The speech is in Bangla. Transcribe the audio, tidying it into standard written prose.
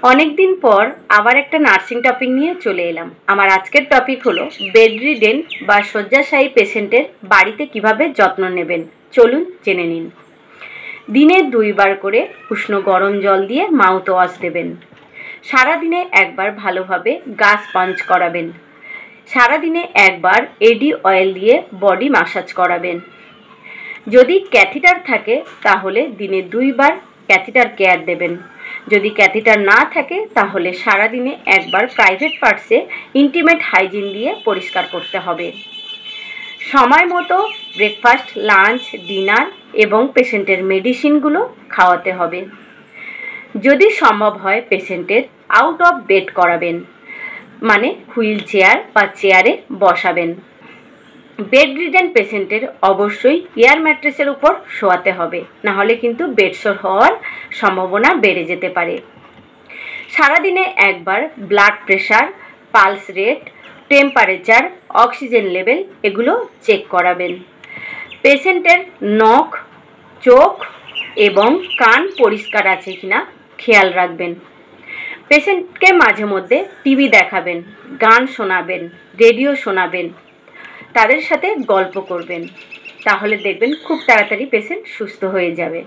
অনেক দিন পর আবার একটা নার্সিং টপিক নিয়ে চলে এলাম। আমার আজকের টপিক হলো বেডরিডেন বা শয্যাশায়ী পেশেন্টের বাড়িতে কিভাবে যত্ন নেবেন। চলুন জেনে নিন। দিনে 2 বার করে উষ্ণ গরম জল দিয়ে মাউথ ওয়াশ দেবেন। সারাদিনে একবার ভালোভাবে গা স্পঞ্জ করাবেন। সারাদিনে একবার এডি অয়েল দিয়ে বডি ম্যাসাজ করাবেন। যদি ক্যাথিটার থাকে তাহলে দিনে 2 বার ক্যাথিটার কেয়ার দেবেন। যদি ক্যাথিটার না থাকে তাহলে সারাদিনে একবার প্রাইভেট পার্টসে ইন্টিমেট হাইজিন দিয়ে পরিষ্কার করতে হবে। সময় মতো ব্রেকফাস্ট, লাঞ্চ, ডিনার এবং পেশেন্টের মেডিসিনগুলো খাওয়াতে হবে। যদি সম্ভব হয় পেশেন্টের আউট অফ বেড করাবেন, মানে হুইল চেয়ার বা চেয়ারে বসাবেন। বেডরিডেন পেশেন্টের অবশ্যই এয়ার ম্যাট্রেসের উপর শোয়াতে হবে, নাহলে কিন্তু বেডসোর হওয়ার সম্ভাবনা বেড়ে যেতে পারে। সারাদিনে একবার blood pressure, pulse rate, temperature, oxygen level এগুলো চেক করাবেন। পেশেন্টের নখ, চোখ এবং কান পরিষ্কার আছে কিনা খেয়াল রাখবেন। পেশেন্টকে মাঝে মধ্যে টিভি দেখাবেন, গান শোনাবেন, রেডিও শোনাবেন, তাদের সাথে গল্প করবেন। তাহলে দেখবেন খুব তাড়াতাড়ি পেশেন্ট সুস্থ হয়ে যাবে।